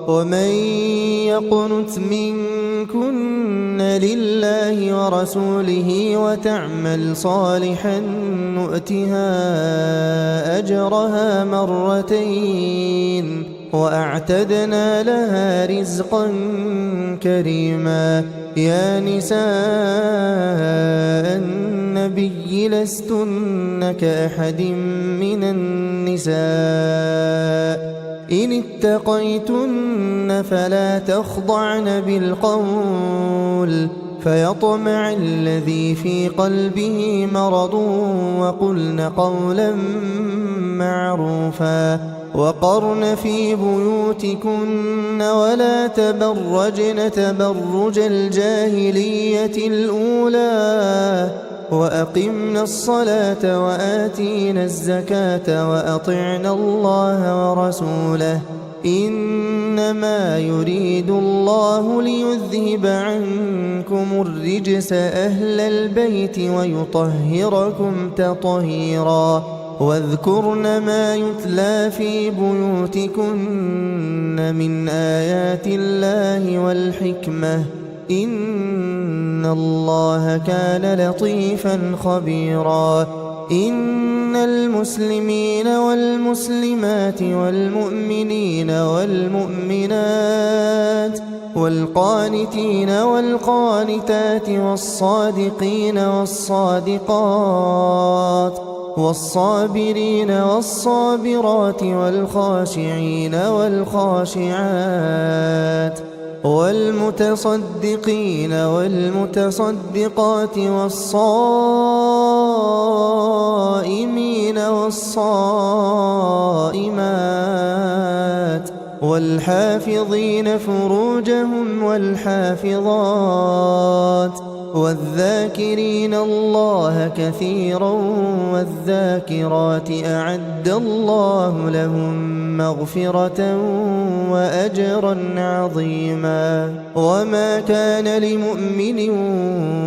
ومن يقنت منكن لله ورسوله وتعمل صالحا نؤتها أجرها مرتين وأعتدنا لها رزقا كريما. يا نساء النبي لستن كأحد من النساء إن اتقيتن فلا تخضعن بالقول فيطمع الذي في قلبه مرض وقلن قولا معروفا. وقرن في بيوتكن ولا تبرجن تبرج الجاهلية الأولى وأقمنا الصلاة وآتينا الزكاة وأطعنا الله ورسوله إنما يريد الله ليذهب عنكم الرجس أهل البيت ويطهركم تطهيرا. واذكرن ما يتلى في بيوتكن من آيات الله والحكمة إن الله كان لطيفا خبيرا. إن المسلمين والمسلمات والمؤمنين والمؤمنات والقانتين والقانتات والصادقين والصادقات والصابرين والصابرات والخاشعين والخاشعات والمتصدقين والمتصدقات والصائمين والصائمات والحافظين فروجهم والحافظات والذاكرين الله كثيرا والذاكرات أعد الله لهم مغفرة وأجرا عظيما. وما كان لمؤمن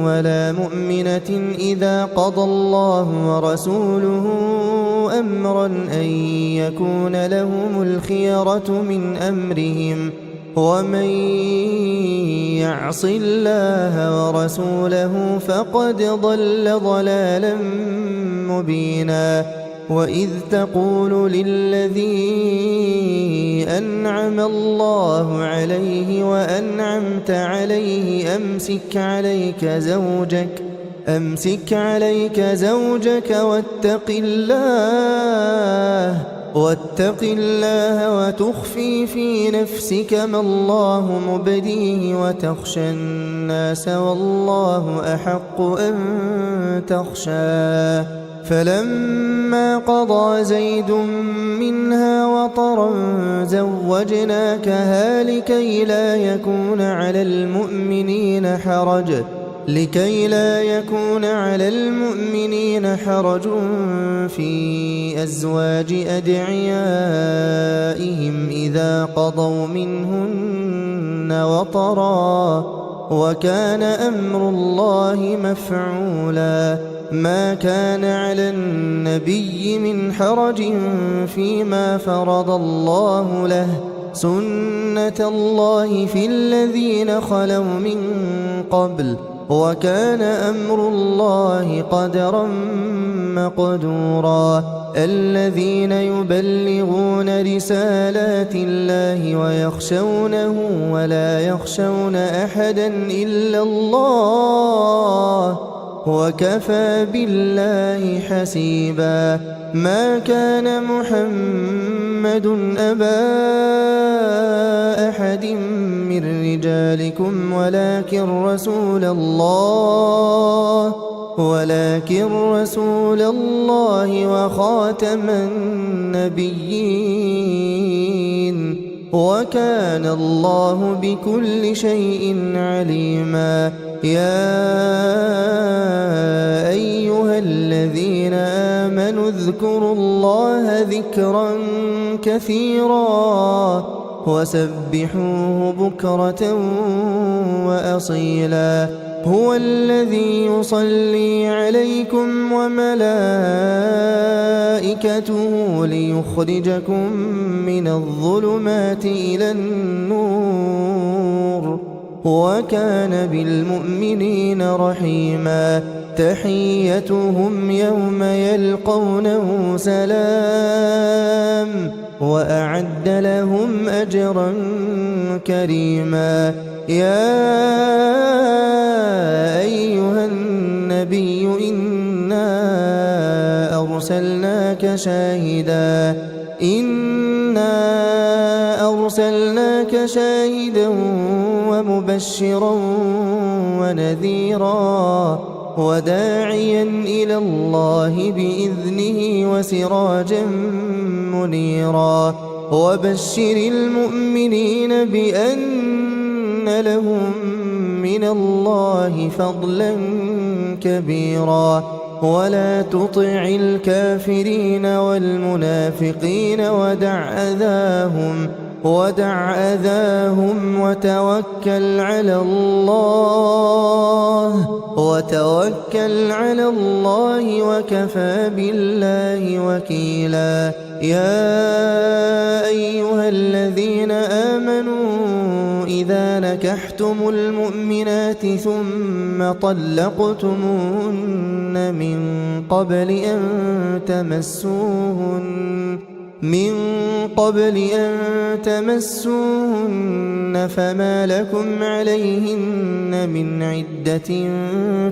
ولا مؤمنة إذا قضى الله ورسوله أمرا أن يكون لهم الخيرة من أمرهم ومن يعص الله ورسوله فقد ضل ضلالا مبينا. وإذ تقول للذي أنعم الله عليه وأنعمت عليه أمسك عليك زوجك واتق الله وتخفي في نفسك ما الله مبديه وتخشى الناس والله أحق أن تخشاه. فلما قضى زيد منها وطرا زوجناكها لكي لا يكون على المؤمنين حرج في أزواج أدعيائهم إذا قضوا منهن وطرا وكان أمر الله مفعولا. ما كان على النبي من حرج فيما فرض الله له سنة الله في الذين خلوا من قبل وكان أمر الله قدرا مقدورا. الذين يبلغون رسالات الله ويخشونه ولا يخشون أحدا إلا الله وكفى بالله حسيبا. ما كان محمد أبا أحد من رجالكم ولكن رسول الله وخاتم النبيين وكان الله بكل شيء عليما. يا أيها الذين آمنوا اذكروا الله ذكرا كثيرا وسبحوه بكرة وأصيلا. هو الذي يصلي عليكم وملائكته ليخرجكم من الظلمات إلى النور وكان بالمؤمنين رحيما تحيتهم يوم يلقونه سلام وأعد لهم أجرا كريما يا أيها النبي إنا أرسلناك شاهدا ومبشرا ونذيرا وداعيا إلى الله بإذنه وسراجا منيرا وبشر المؤمنين بأن لهم من الله فضلا كبيرا ولا تطع الكافرين والمنافقين ودع أذاهم وتوكل على الله وكفى بالله وكيلا يا أيها الذين آمنوا إذا نكحتم المؤمنات ثم طلقتموهن من قبل أن تمسوهن فما لكم عليهن من عدة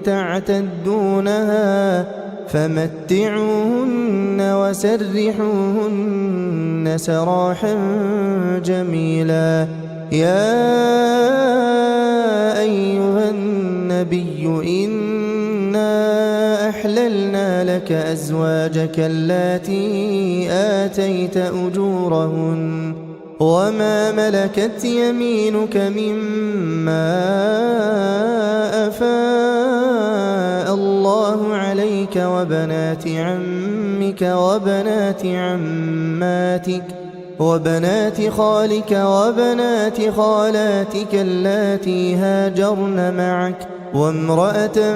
تعتدونها فمتعوهن وسرحوهن سراحا جميلا يا أيها النبي إنا أحللنا لك أزواجك اللاتي آتيت أجورهن وما ملكت يمينك مما أفاء الله عليك وبنات عمك وبنات عماتك وبنات خالك وبنات خالاتك اللاتي هاجرن معك وامرأة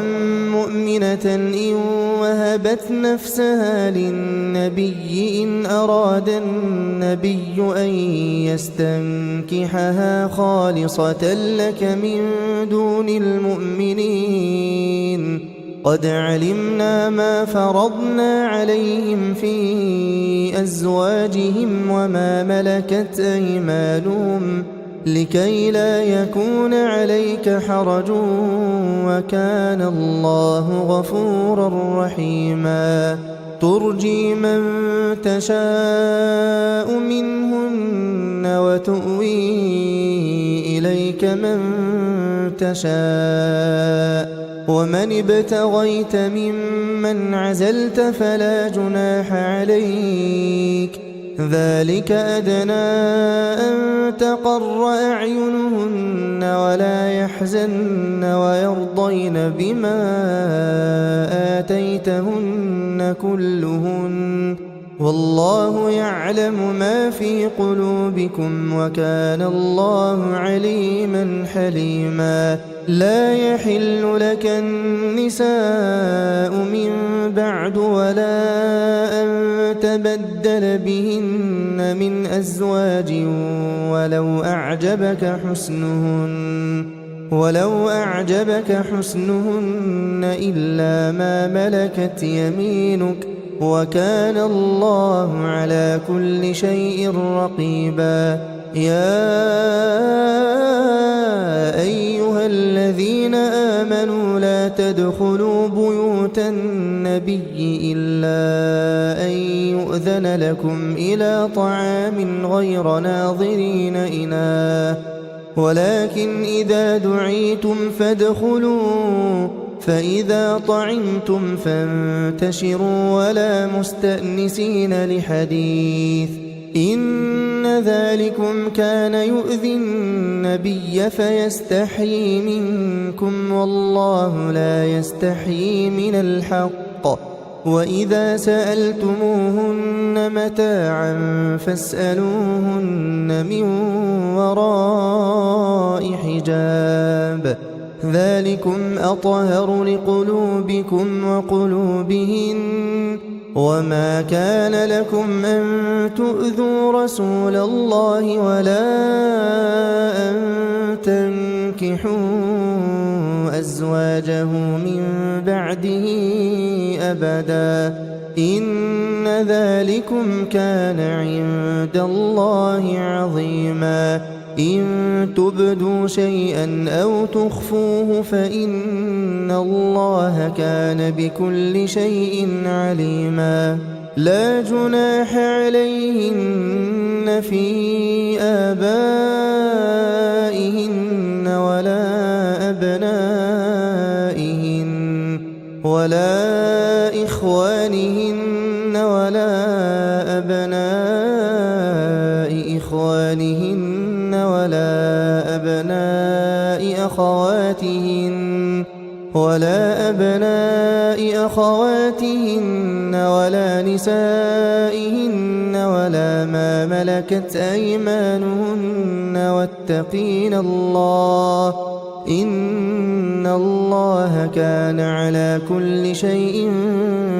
مؤمنة إن وهبت نفسها للنبي إن أراد النبي أن يستنكحها خالصة لك من دون المؤمنين قد علمنا ما فرضنا عليهم في أزواجهم وما ملكت أيمانهم لكي لا يكون عليك حرج وكان الله غفورا رحيما ترجي من تشاء منهن وتؤوي إليك من تشاء ومن ابتغيت ممن عزلت فلا جناح عليك ذلك أدنى أن تقر أعينهن ولا يحزن ويرضين بما آتيتهن كلهن والله يعلم ما في قلوبكم وكان الله عليما حليما لا يحل لك النساء من بعد ولا أن تبدل بهن من أزواج ولو أعجبك حسنهن إلا ما ملكت يمينك وكان الله على كل شيء رقيبا يا أيها الذين آمنوا لا تدخلوا بيوت النبي إلا أن يؤذن لكم إلى طعام غير ناظرين إناه ولكن إذا دعيتم فادخلوا فإذا طعمتم فانتشروا ولا مستأنسين لحديث إن ذلكم كان يؤذي النبي فيستحيي منكم والله لا يستحيي من الحق وإذا سألتموهن متاعا فاسألوهن من وراء حجاب ذلك ذلكم أطهر لقلوبكم وقلوبهن وما كان لكم أن تؤذوا رسول الله ولا أن تنكحوا أزواجه من بعده أبدا إن ذلكم كان عند الله عظيما إن تبدوا شيئا أو تخفوه فإن الله كان بكل شيء عليما لا جناح عليهن في آبائهن ولا أبنائهن ولا إخوانهن ولا أبناء إخوانهن ولا أبناء أخواتهن ولا نسائهن ولا ما ملكت أيمانهن واتقين الله إن الله كان على كل شيء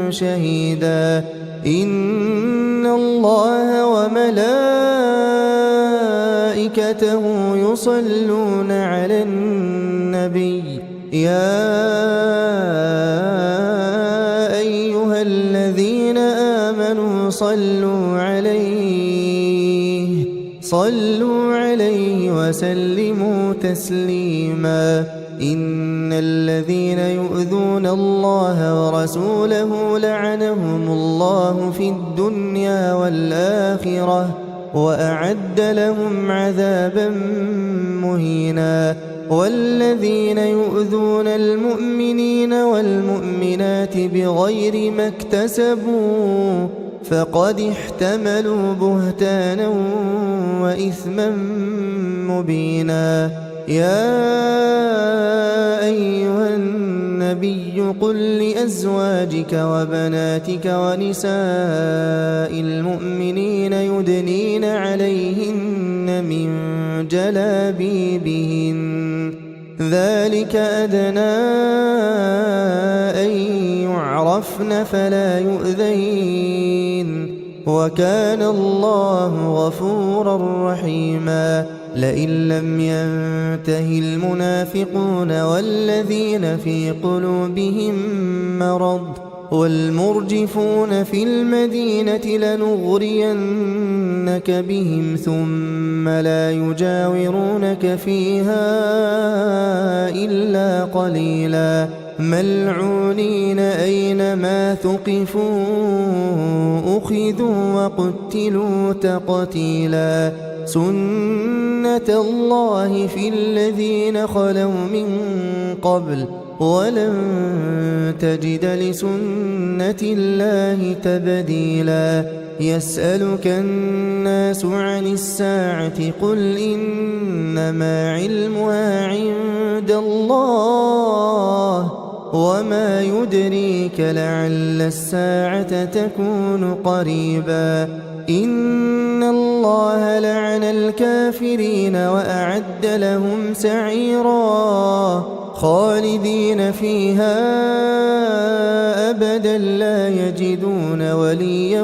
شهيدا إن الله وملائكته يصلون على النبي يا أيها الذين آمنوا صلوا عليه وسلموا تسليما إن الذين يؤذون الله ورسوله لعنهم الله في الدنيا والآخرة وأعد لهم عذابا مهينا والذين يؤذون المؤمنين والمؤمنات بغير ما اكتسبوا فقد احتملوا بهتانا وإثما مبينا يا أيها النبي قل لأزواجك وبناتك ونساء المؤمنين يدنين عليهن من جلابيبهن ذلك أدنى أن يعرفن فلا يؤذين وكان الله غفورا رحيما لئن لم ينته المنافقون والذين في قلوبهم مرض والمرجفون في المدينة لنغرينك بهم ثم لا يجاورونك فيها إلا قليلا ملعونين أينما ثقفوا أخذوا وقتلوا تقتيلا سنة الله في الذين خلوا من قبل ولن تجد لسنة الله تبديلا يسألك الناس عن الساعة قل إنما علمها عند الله وما يدريك لعل الساعة تكون قريبا إن الله لعن الكافرين وأعد لهم سعيرا خالدين فيها أبدا لا يجدون وليا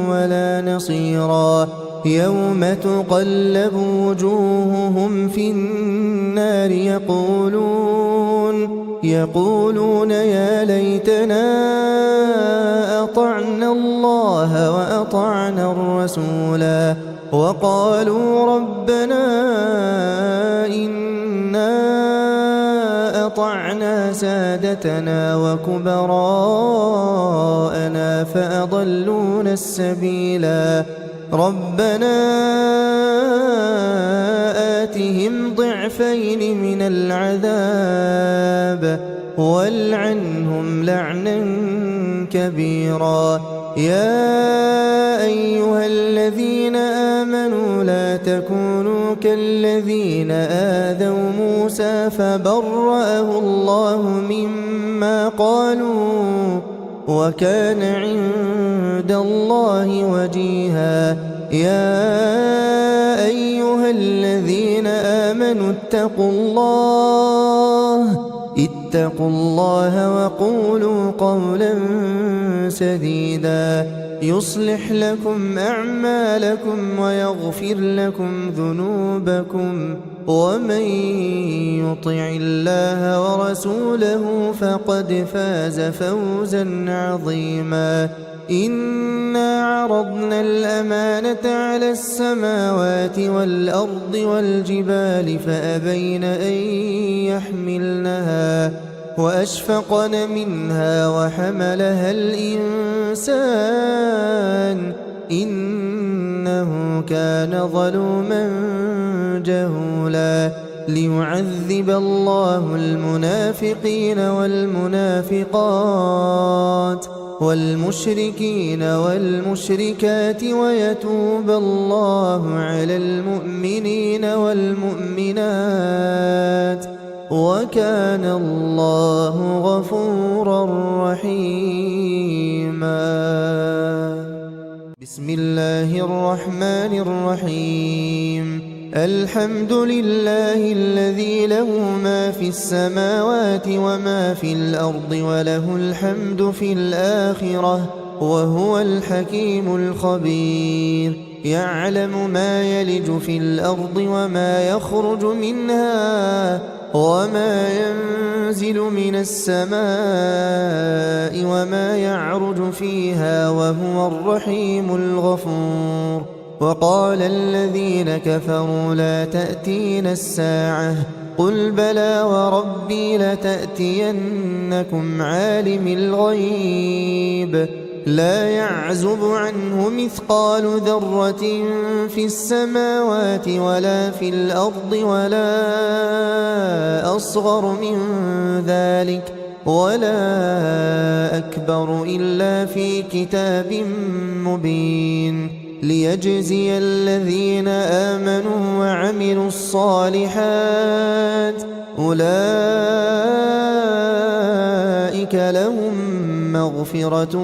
ولا نصيرا يوم تقلب وجوههم في النار يقولون يا ليتنا أطعنا الله وأطعنا الرسولا وقالوا ربنا إنا أطعنا سادتنا وكبراءنا فأضلونا السبيلا ربنا آتهم ضعفين من العذاب والعنهم لعنا كبيرا يا أيها الذين آمنوا لا تكونوا كالذين آذوا موسى فبرأه الله مما قالوا وكان عند الله وجيها يا أيها الذين آمنوا اتقوا الله اتقوا الله وقولوا قولا سديدا يصلح لكم أعمالكم ويغفر لكم ذنوبكم ومن يطع الله ورسوله فقد فاز فوزا عظيما إنا عرضنا الأمانة على السماوات والأرض والجبال فأبين أن يحملنها وأشفقن منها وحملها الإنسان إنه كان ظلوما جهولا ليعذب الله المنافقين والمنافقات والمشركين والمشركات ويتوب الله على المؤمنين والمؤمنات وكان الله غفورا رحيما بسم الله الرحمن الرحيم الحمد لله الذي له ما في السماوات وما في الأرض وله الحمد في الآخرة وهو الحكيم الخبير يعلم ما يلج في الأرض وما يخرج منها وما ينزل من السماء وما يعرج فيها وهو الرحيم الغفور وقال الذين كفروا لا تأتينا الساعة قل بلى وربي لتأتينكم عالم الغيب لا يعزب عنه مثقال ذرة في السماوات ولا في الأرض ولا أصغر من ذلك ولا أكبر إلا في كتاب مبين ليجزي الذين آمنوا وعملوا الصالحات أولئك لهم مغفرة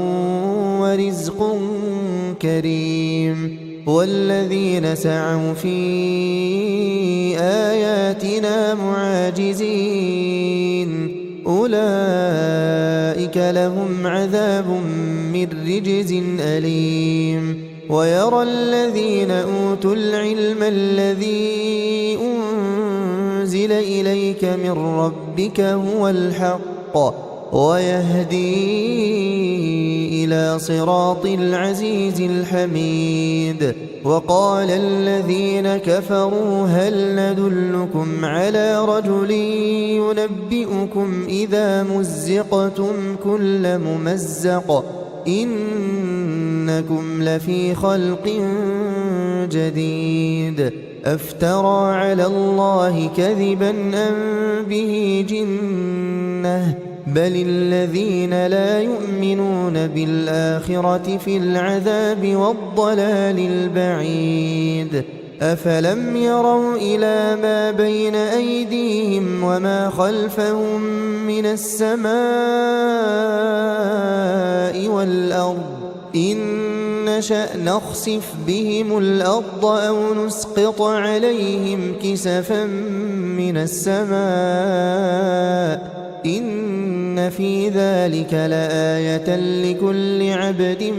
ورزق كريم والذين سعوا في آياتنا معاجزين أولئك لهم عذاب من رجز أليم ويرى الذين أوتوا العلم الذي أنزل إليك من ربك هو الحق ويهدي إلى صراط العزيز الحميد وقال الذين كفروا هل ندلكم على رجل ينبئكم إذا مزقتم كل ممزق إنكم لفي خلق جديد أفترى على الله كذبا أم به جنة بل الذين لا يؤمنون بالآخرة في العذاب والضلال البعيد أفلم يروا إلى ما بين أيديهم وما خلفهم من السماء والأرض إن نشأ نخسف بهم الأرض أو نسقط عليهم كسفا من السماء إن في ذلك لآية لكل عبد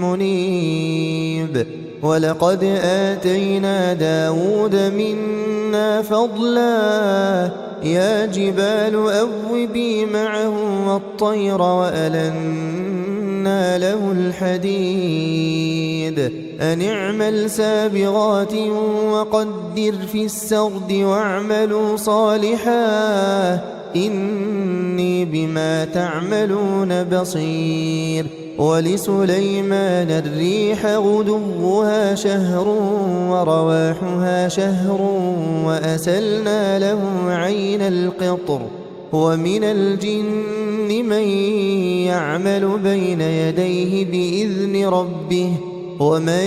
منيب ولقد آتينا داود منا فضلا يا جبال أوبي معه والطير وألنا له الحديد أن اعمل سابغات وقدر في السرد واعملوا صالحا إني بما تعملون بصير ولسليمان الريح غدوها شهر ورواحها شهر وأسلنا له عين القطر ومن الجن من يعمل بين يديه بإذن ربه ومن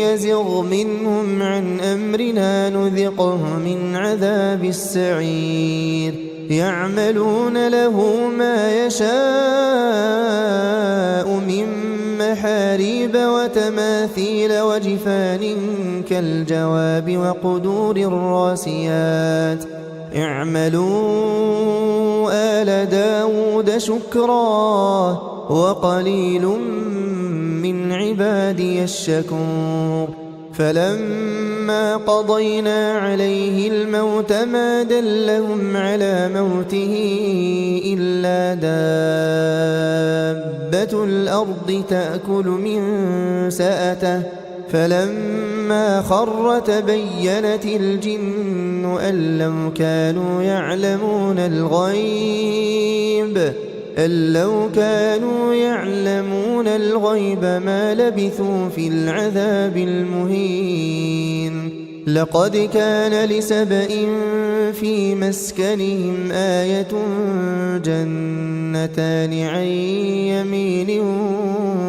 يزغ منهم عن أمرنا نذقه من عذاب السعير يعملون له ما يشاء من ومحاريب وتماثيل وجفان كالجواب وقدور الراسيات اعملوا آل داود شكرا وقليل من عبادي الشكور فلما قضينا عليه الموت ما دلهم على موته إلا دابة الأرض تأكل من سأته فلما خر تبينت الجن أن لو كانوا يعلمون الغيب ما لبثوا في العذاب المهين لقد كان لسبإ في مسكنهم آية جنتان عن يمين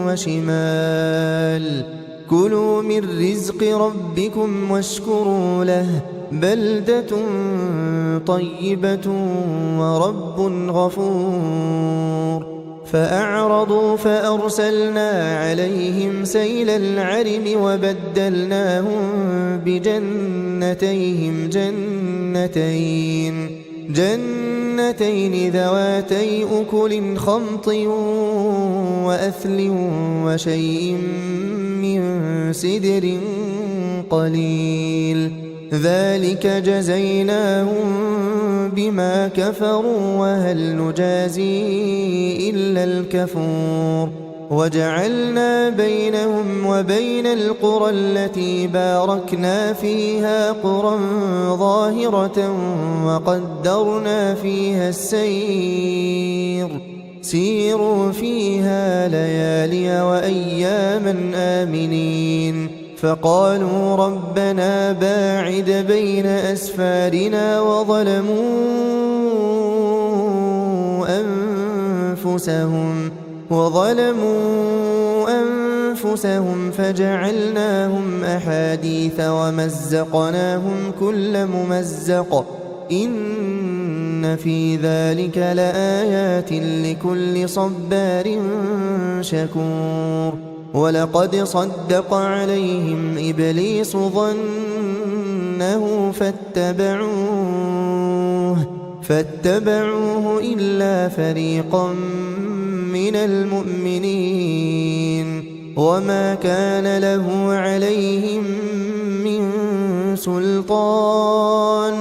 وشمال كلوا من رزق ربكم واشكروا له بلدة طيبة ورب غفور فأعرضوا فأرسلنا عليهم سيل العرم وبدلناهم بجنتيهم جنتين ذواتي أكل خمط وأثل وشيء من سدر قليل ذلك جزيناهم بما كفروا وهل نجازي إلا الكفور وجعلنا بينهم وبين القرى التي باركنا فيها قرى ظاهرة وقدرنا فيها السير سيروا فيها ليالي وأياما آمنين فقالوا ربنا باعد بين أسفارنا وظلموا أنفسهم فجعلناهم أحاديث ومزقناهم كل ممزق إن في ذلك لآيات لكل صبار شكور ولقد صدق عليهم إبليس ظنه فاتبعوه إلا فريقا من المؤمنين وما كان له عليهم من سلطان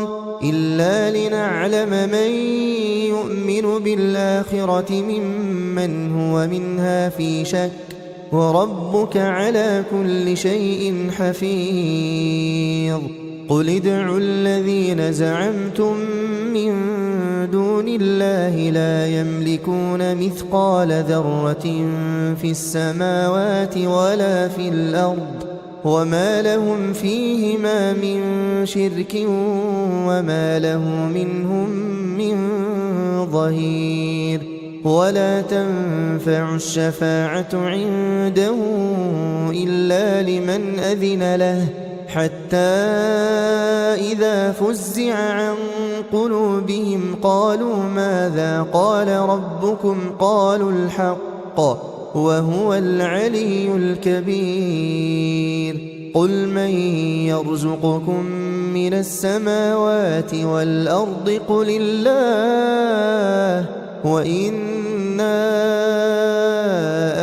إلا لنعلم من يؤمن بالآخرة ممن هو منها في شك وربك على كل شيء حفيظ قل ادعوا الذين زعمتم من دون الله لا يملكون مثقال ذرة في السماوات ولا في الأرض وما لهم فيهما من شرك وما له منهم من ظهير ولا تنفع الشفاعة عنده إلا لمن أذن له حتى إذا فزع عن قلوبهم قالوا ماذا قال ربكم قالوا الحق وهو العلي الكبير قل من يرزقكم من السماوات والأرض قل الله وإنا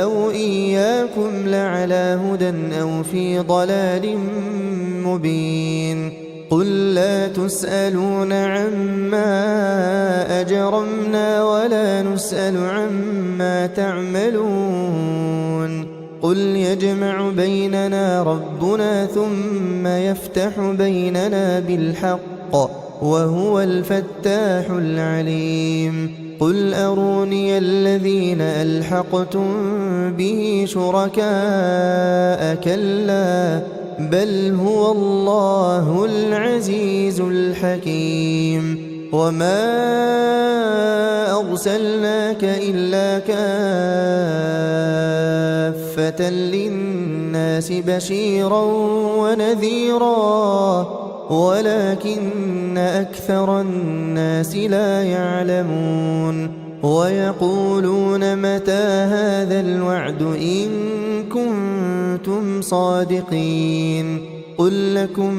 أو إياكم لعلى هدى أو في ضلال مبين قل لا تسألون عما أجرمنا ولا نسأل عما تعملون قل يجمع بيننا ربنا ثم يفتح بيننا بالحق وهو الفتاح العليم قل أروني الذين ألحقتم به شركاء كلا بل هو الله العزيز الحكيم وما أرسلناك إلا كافة للناس بشيرا ونذيرا ولكن أكثر الناس لا يعلمون ويقولون متى هذا الوعد إن كنتم صادقين قل لكم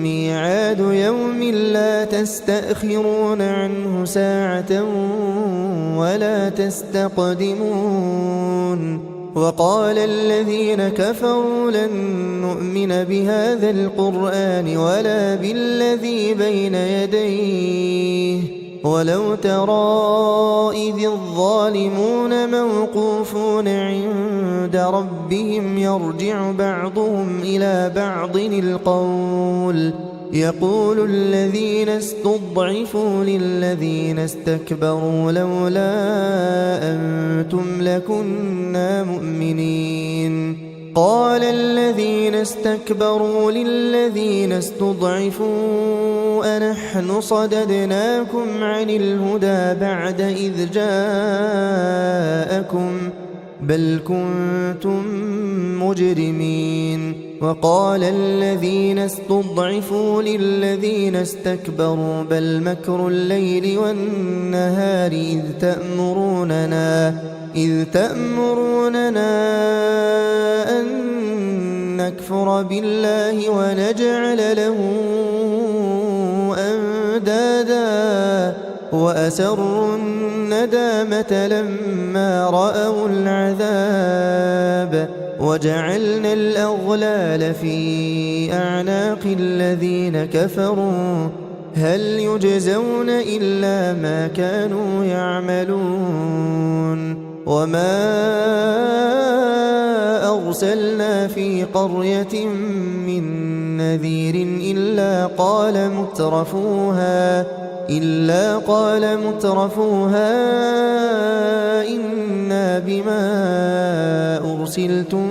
ميعاد يوم لا تستأخرون عنه ساعة ولا تستقدمون وقال الذين كفروا لن نؤمن بهذا القرآن ولا بالذي بين يديه ولو ترى إذ الظالمون موقوفون عند ربهم يرجع بعضهم إلى بعض القول يقول الذين استضعفوا للذين استكبروا لولا أنتم لكنا مؤمنين قال الذين استكبروا للذين استضعفوا أنحن صددناكم عن الهدى بعد إذ جاءكم بل كنتم مجرمين وقال الذين استضعفوا للذين استكبروا بل مكر الليل والنهار إذ تأمروننا أن نكفر بالله ونجعل له أندادا وأسروا الندامة لما رأوا العذاب وجعلنا الأغلال في أعناق الذين كفروا هل يجزون إلا ما كانوا يعملون وما أرسلنا في قرية من نذير إلا قال مترفوها إنا بما أرسلتم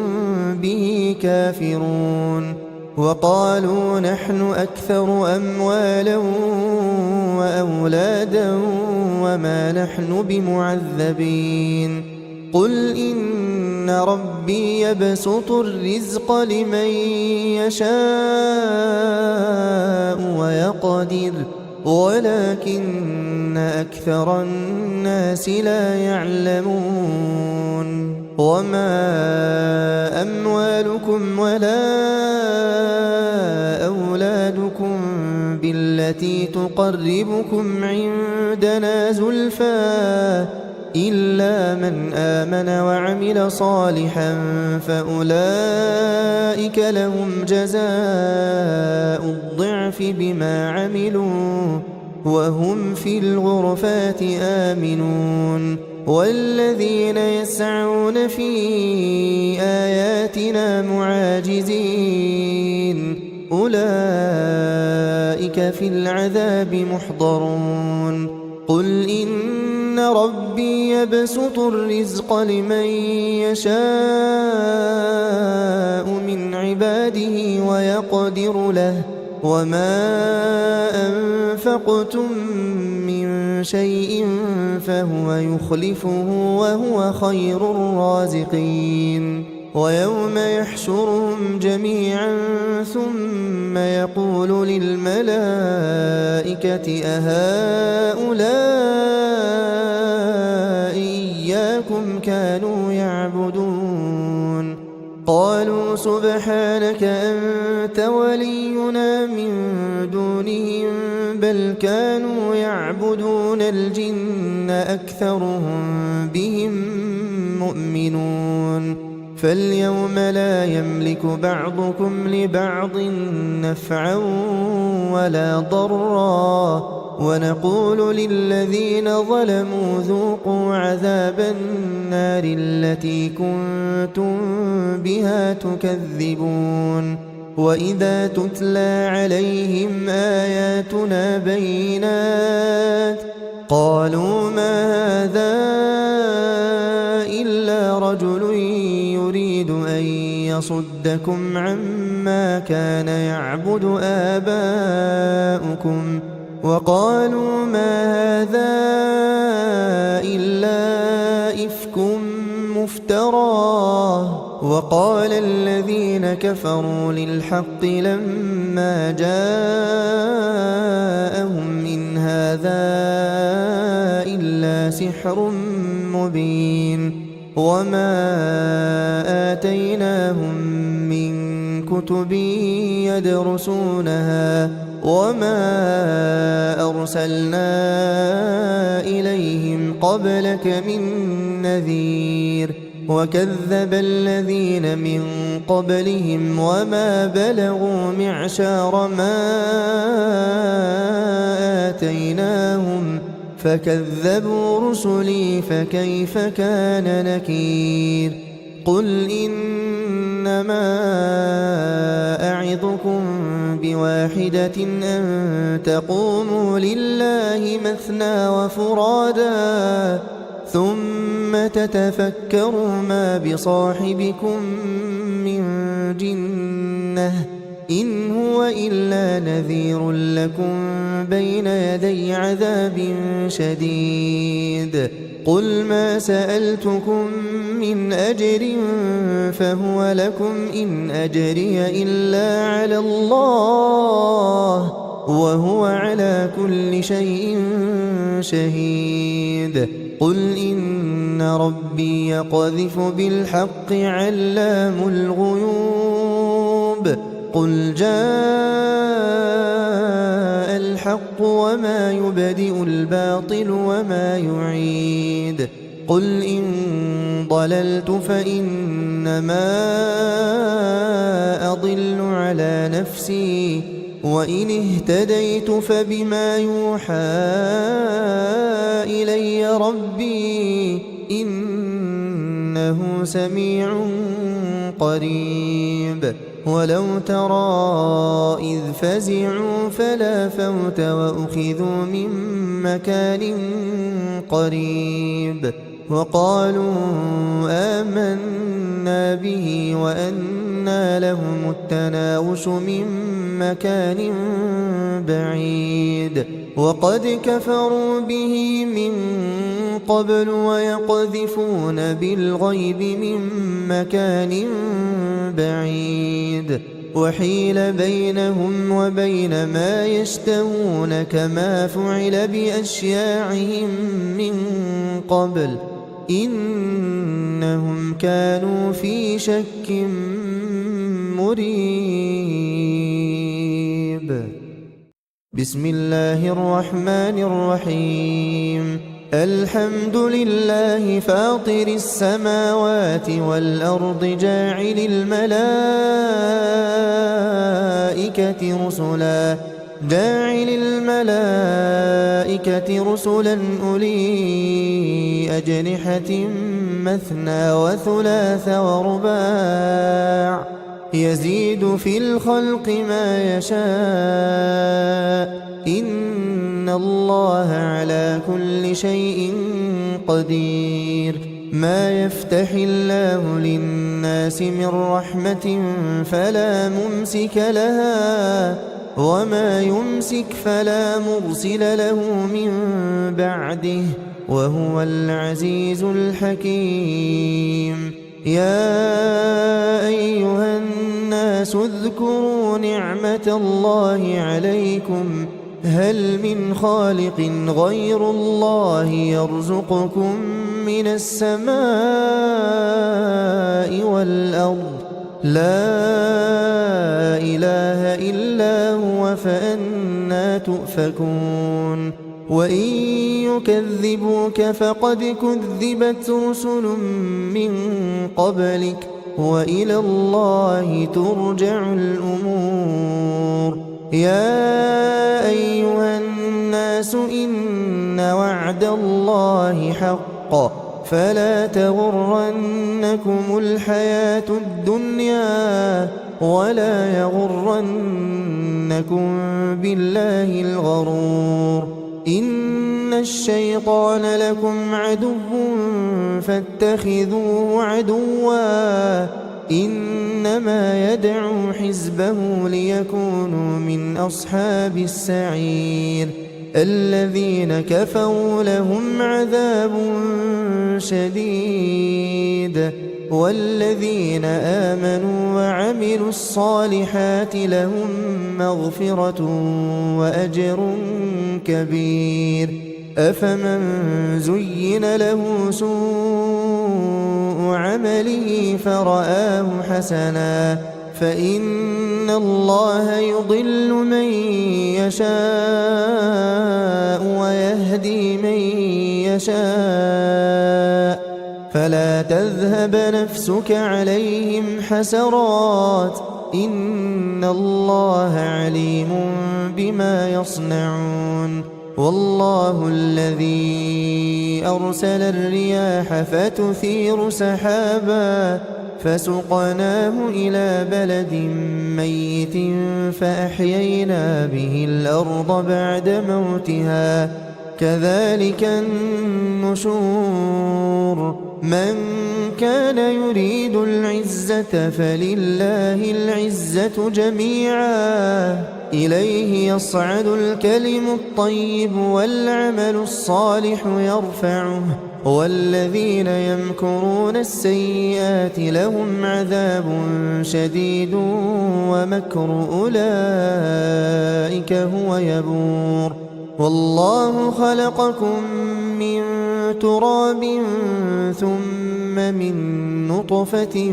به كافرون وقالوا نحن أكثر أموالا وأولادا وما نحن بمعذبين قل إن ربي يبسط الرزق لمن يشاء ويقدر ولكن أكثر الناس لا يعلمون وما أموالكم ولا أولادكم بالتي تقربكم عندنا زلفى إلا من آمن وعمل صالحا فأولئك لهم جزاء الضعف بما عملوا وهم في الغرفات آمنون والذين يسعون في آياتنا معاجزين أولئك في العذاب محضرون قل إن ربي يبسط الرزق لمن يشاء من عباده ويقدر له وما أنفقتم من شيء فهو يخلفه وهو خير الرازقين ويوم يحشرهم جميعا ثم يقول للملائكة أهؤلاء إياكم كانوا يعبدون قالوا سبحانك أنت ولينا من دونهم بل كانوا يعبدون الجن أكثرهم بهم مؤمنون فاليوم لا يملك بعضكم لبعض نفعا ولا ضرا ونقول للذين ظلموا ذوقوا عذاب النار التي كنتم بها تكذبون وإذا تتلى عليهم آياتنا بينات قالوا ما هذا إلا رجل يريد أن يصدكم عما كان يعبد آباؤكم وقالوا ما هذا إلا إفك مفترى وقال الذين كفروا للحق لما جاءهم إن هذا إلا سحر مبين وما آتيناهم من كتب يدرسونها وما أرسلنا إليهم قبلك من نذير وكذب الذين من قبلهم وما بلغوا معشار ما آتيناهم فكذبوا رسلي فكيف كان نكير قل إنما أعظكم بواحدة أن تقوموا لله مثنى وفرادا ثم تتفكروا ما بصاحبكم من جنة إن هو إلا نذير لكم بين يدي عذاب شديد قل ما سألتكم من أجر فهو لكم إن أجري إلا على الله وهو على كل شيء شهيد قل إن ربي يقذف بالحق علام الغيوب قل جاء الحق وما يبدئ الباطل وما يعيد قل إن ضللت فإنما أضل على نفسي وإن اهتديت فبما يوحى إلي ربي إنه سميع قريب ولو ترى إذ فزعوا فلا فوت وأخذوا من مكان قريب وقالوا آمنا به وأنى لهم التناوش من مكان بعيد وقد كفروا به من قبل ويقذفون بالغيب من مكان بعيد وحيل بينهم وبين ما يشتهون كما فعل بأشياعهم من قبل إنهم كانوا في شك مريب بسم الله الرحمن الرحيم الحمد لله فاطر السماوات والأرض جاعل الملائكة رسلا أولي أجنحة مثنى وثلاث ورباع يزيد في الخلق ما يشاء إن الله على كل شيء قدير ما يفتح الله للناس من رحمة فلا ممسك لها وما يمسك فلا مرسل له من بعده وهو العزيز الحكيم يا أيها الناس اذكروا نعمة الله عليكم هل من خالق غير الله يرزقكم من السماء والأرض لا إله إلا هو فأنى تؤفكون وإن يكذبوك فقد كذبت رسل من قبلك وإلى الله ترجع الأمور يا أيها الناس إن وعد الله حق فلا تغرنكم الحياة الدنيا ولا يغرنكم بالله الغرور إن الشيطان لكم عدو فاتخذوه عدوا إنما يدعو حزبه ليكونوا من أصحاب السعير الذين كفروا لهم عذاب شديد والذين آمنوا وعملوا الصالحات لهم مغفرة وأجر كبير أفمن زين له سوء عمله فرآه حسنا فإن الله يضل من يشاء ويهدي من يشاء فلا تذهب نفسك عليهم حسرات إن الله عليم بما يصنعون والله الذي أرسل الرياح فتثير سحابا فسقناه إلى بلد ميت فأحيينا به الأرض بعد موتها كذلك النشور من كان يريد العزة فلله العزة جميعا إليه يصعد الكلم الطيب والعمل الصالح يرفعه والذين يمكرون السيئات لهم عذاب شديد ومكر أولئك هو يبور والله خلقكم من تراب ثم من نطفة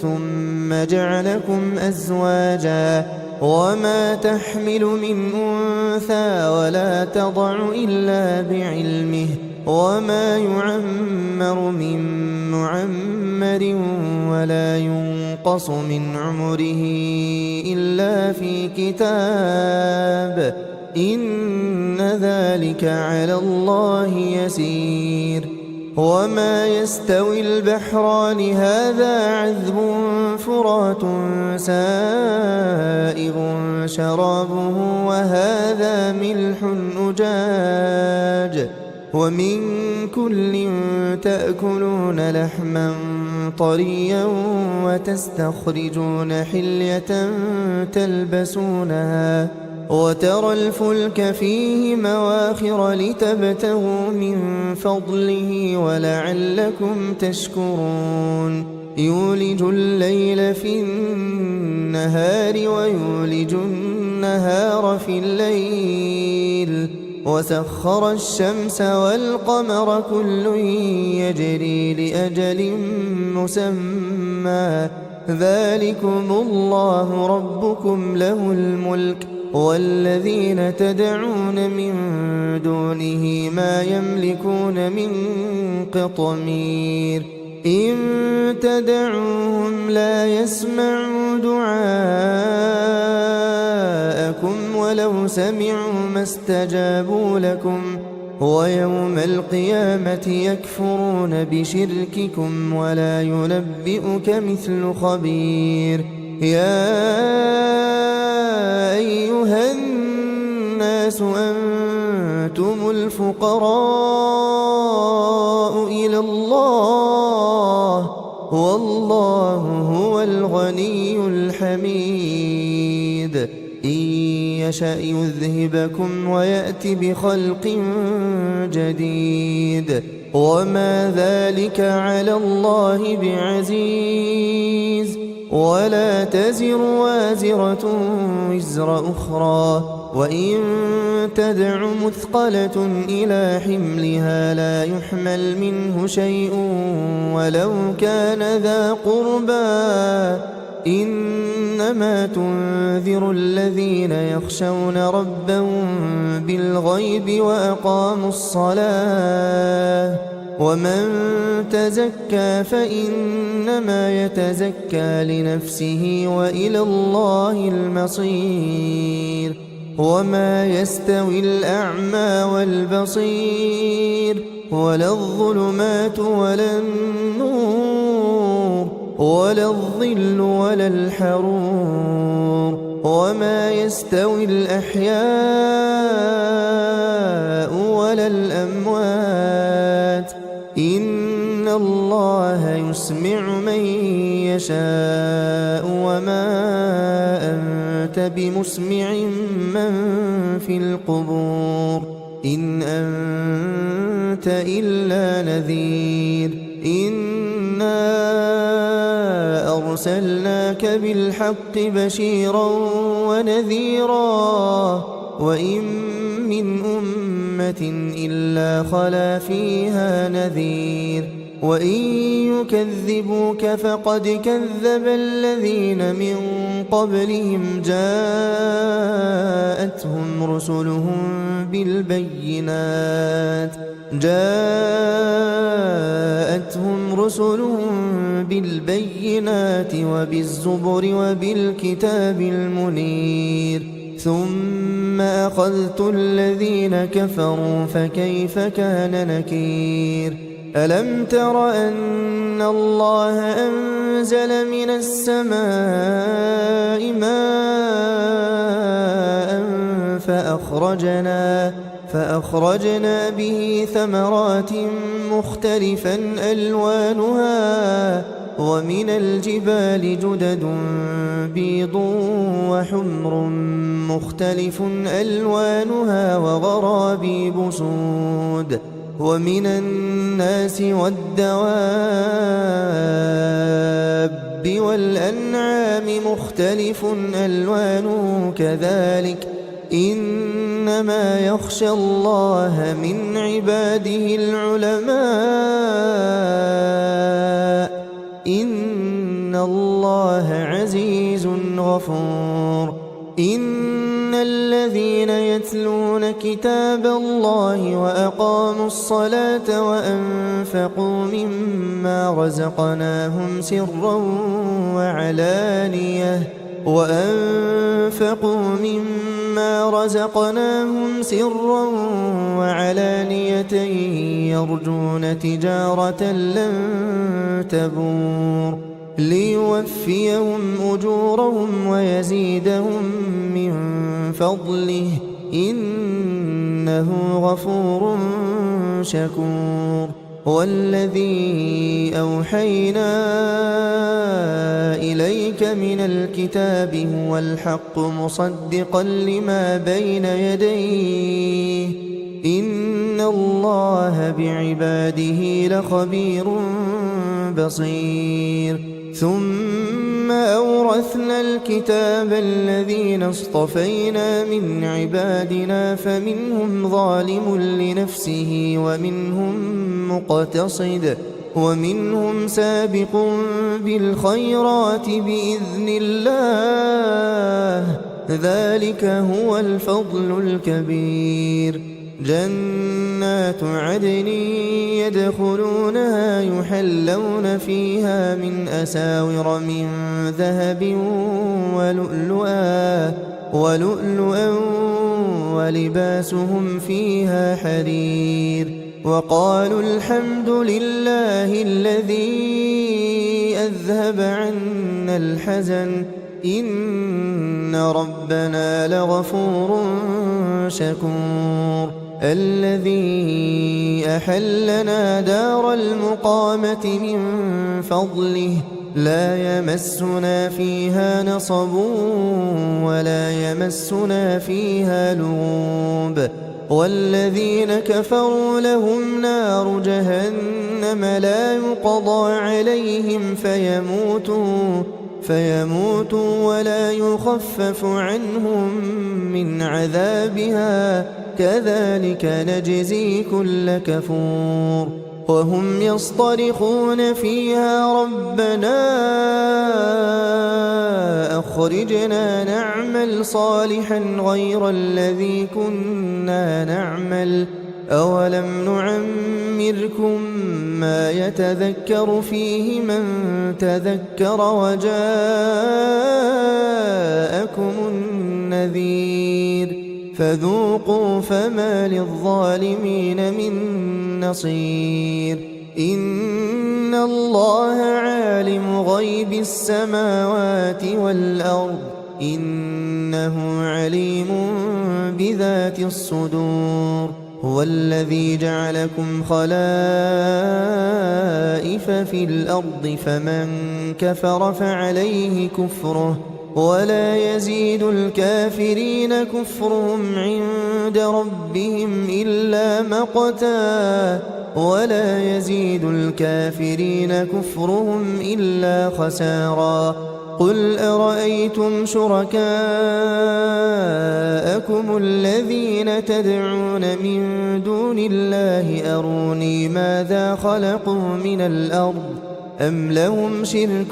ثم جعلكم أزواجا وما تحمل من أنثى ولا تضع إلا بعلمه وما يعمر من معمر ولا ينقص من عمره إلا في كتاب إن ذلك على الله يسير وما يستوي البحران هذا عذب فرات سائغ شرابه وهذا ملح أجاج ومن كل تأكلون لحما طريا وتستخرجون حلية تلبسونها وترى الفلك فيه مواخر لتبتغوا من فضله ولعلكم تشكرون يولج الليل في النهار ويولج النهار في الليل وسخر الشمس والقمر كل يجري لأجل مسمى ذلكم الله ربكم له الملك والذين تدعون من دونه ما يملكون من قطمير إن تدعوهم لا يسمعوا دعاءكم ولو سمعوا ما استجابوا لكم ويوم القيامة يكفرون بشرككم ولا ينبئك مثل خبير يا أيها الناس أنتم الفقراء إلى الله والله هو الغني الحميد إن يشأ يذهبكم ويأت بخلق جديد وما ذلك على الله بعزيز ولا تزر وازرة وزر أخرى وإن تدع مثقلة إلى حملها لا يحمل منه شيء ولو كان ذا قربى إنما تنذر الذين يخشون ربهم بالغيب وأقاموا الصلاة ومن تزكى فإنما يتزكى لنفسه وإلى الله المصير وما يستوي الأعمى والبصير ولا الظلمات ولا النور ولا الظل ولا الحرور وما يستوي الأحياء ولا الأموات إن الله يسمع من يشاء وما أنت بمسمع من في القبور إن أنت إلا نذير إنا أرسلناك بالحق بشيرا ونذيرا وإن من أمة إلا خلا فيها نذير وإن يكذبوك فقد كذب الذين من قبلهم جاءتهم رسلهم بالبينات وبالزبر وبالكتاب المنير ثم أخذت الذين كفروا فكيف كان نكير ألم تر أن الله أنزل من السماء ماء فأخرجنا به ثمرات مختلفا ألوانها ومن الجبال جدد بيض وحمر مختلف ألوانها وغرابيب سود ومن الناس والدواب والأنعام مختلف ألوانه كذلك إنما يخشى الله من عباده العلماء إن الله عزيز غفور إن الذين يتلون كتاب الله وأقاموا الصلاة وأنفقوا مما رزقناهم سرا وعلانية يرجون تجارة لن تبور ليوفيهم أجورهم ويزيدهم من فضله إنه غفور شكور والذي أوحينا إليك من الكتاب هو الحق مصدقا لما بين يديه إن الله بعباده لخبير بصير ثم أورثنا الكتاب الذين اصطفينا من عبادنا فمنهم ظالم لنفسه ومنهم مقتصد ومنهم سابق بالخيرات بإذن الله ذلك هو الفضل الكبير جنات عدن يدخلونها يحلون فيها من أساور من ذهب ولؤلؤا ولباسهم فيها حرير وقالوا الحمد لله الذي أذهب عنا الحزن إن ربنا لغفور شكور الذي أحلنا دار المقامة من فضله لا يمسنا فيها نصب ولا يمسنا فيها لغوب والذين كفروا لهم نار جهنم لا يقضى عليهم فيموتوا ولا يخفف عنهم من عذابها كذلك نجزي كل كفور وهم يصطرخون فيها ربنا أخرجنا نعمل صالحا غير الذي كنا نعمل أولم نعمركم ما يتذكر فيه من تذكر وجاءكم النذير فذوقوا فما للظالمين من نصير إن الله عالم غيب السماوات والأرض إنه عليم بذات الصدور هو الذي جعلكم خلائف في الأرض فمن كفر فعليه كفره ولا يزيد الكافرين كفرهم عند ربهم إلا مقتا ولا يزيد الكافرين كفرهم إلا خسارا قل أرأيتم شركاءكم الذين تدعون من دون الله أروني ماذا خلقوا من الأرض أم لهم شرك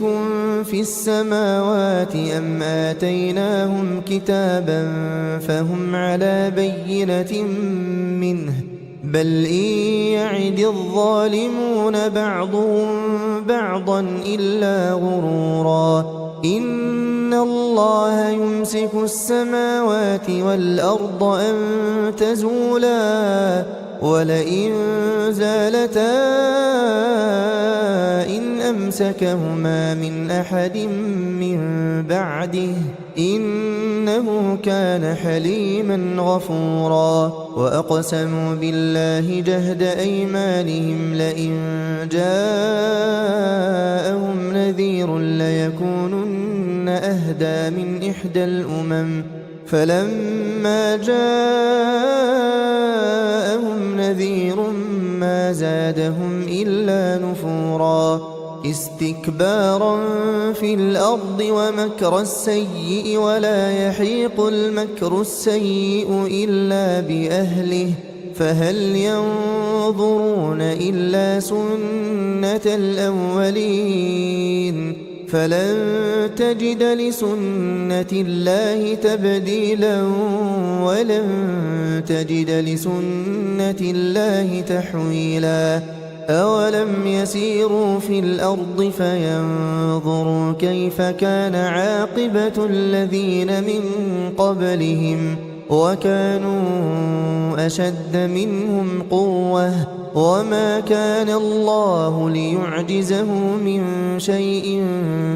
في السماوات أم آتيناهم كتابا فهم على بينة منه بل إن يعد الظالمون بعضهم بعضا إلا غرورا إن الله يمسك السماوات والأرض أن تزولا ولئن زالتا إن أمسكهما من أحد من بعده إنه كان حليما غفورا وأقسموا بالله جهد أيمانهم لئن جاءهم نذير ليكونن أهدى من إحدى الأمم فلما جاءهم نذير ما زادهم إلا نفورا استكبارا في الأرض ومكر السيء ولا يحيق المكر السيء إلا بأهله فهل ينظرون إلا سنة الأولين فلن تجد لسنة الله تبديلا ولن تجد لسنة الله تحويلا أولم يسيروا في الأرض فينظروا كيف كان عاقبة الذين من قبلهم وكانوا أشد منهم قوة وما كان الله ليعجزه من شيء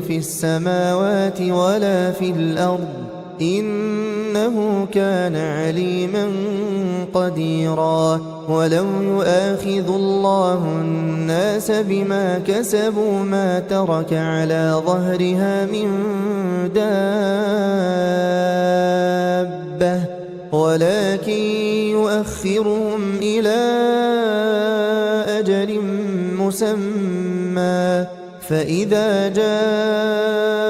في السماوات ولا في الأرض إنه كان عليما قديرا ولو يؤاخذ الله الناس بما كسبوا ما ترك على ظهرها من دابة ولكن يؤخرهم إلى أجل مسمى فإذا جاء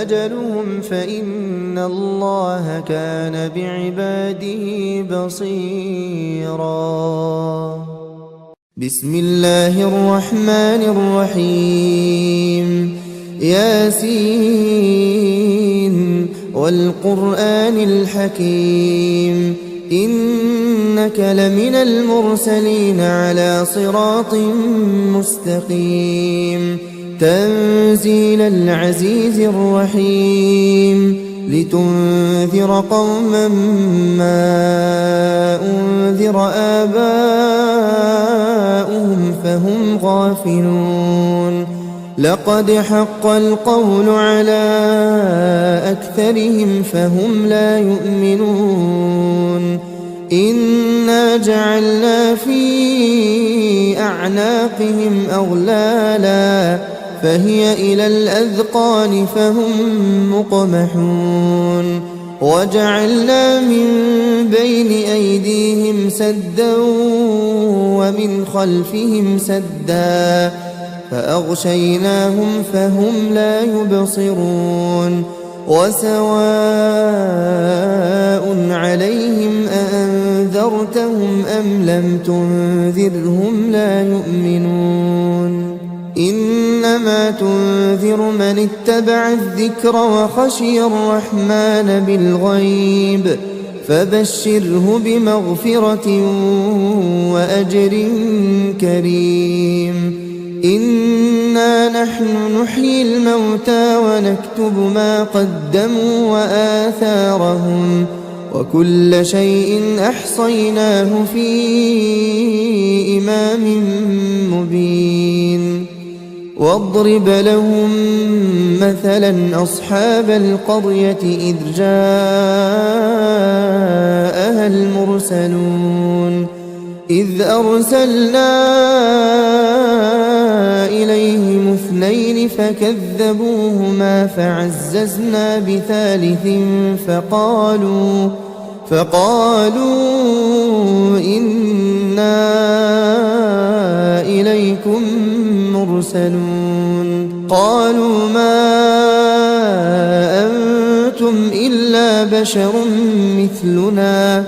أجلهم فإن الله كان بعباده بصيرا بسم الله الرحمن الرحيم ياسين والقرآن الحكيم إنك لمن المرسلين على صراط مستقيم تنزيل العزيز الرحيم لتنذر قوما ما أنذر آباؤهم فهم غافلون لقد حق القول على أكثرهم فهم لا يؤمنون إنا جعلنا في أعناقهم أغلالا فهي إلى الأذقان فهم مقمحون وجعلنا من بين أيديهم سدا ومن خلفهم سدا فأغشيناهم فهم لا يبصرون وسواء عليهم أأنذرتهم أم لم تنذرهم لا يؤمنون إنما تنذر من اتبع الذكر وخشي الرحمن بالغيب فبشره بمغفرة وأجر كريم إنا نحن نحيي الموتى ونكتب ما قدموا وآثارهم وكل شيء أحصيناه في إمام مبين واضرب لهم مثلا أصحاب القرية إذ جاءها المرسلون إذ أرسلنا إليهم اثنين فكذبوهما فعززنا بثالث فقالوا إنا إليكم مرسلون قالوا ما أنتم إلا بشر مثلنا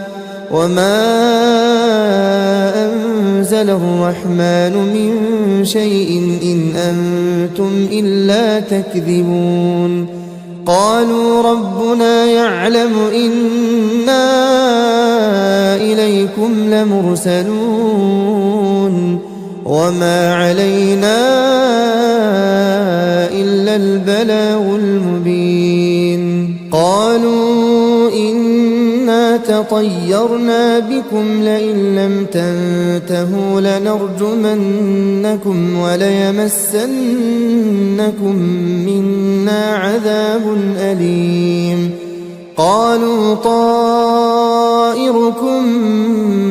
وما أنزل الرحمن من شيء إن أنتم إلا تكذبون قالوا ربنا يعلم إنا إليكم لمرسلون وما علينا إلا البلاغ المبين قالوا إنا تطيرنا بكم لئن لم تنتهوا لنرجمنكم وليمسنكم منا عذاب أليم قالوا طائركم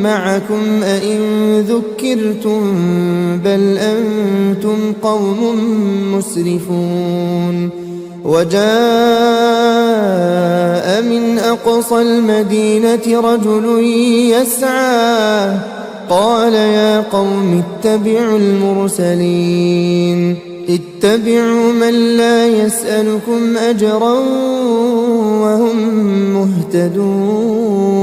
معكم أئن ذكرتم بل أنتم قوم مسرفون وجاء من أقصى المدينة رجل يسعى قال يا قوم اتبعوا المرسلين اتبعوا من لا يسألكم أجرا وهم مهتدون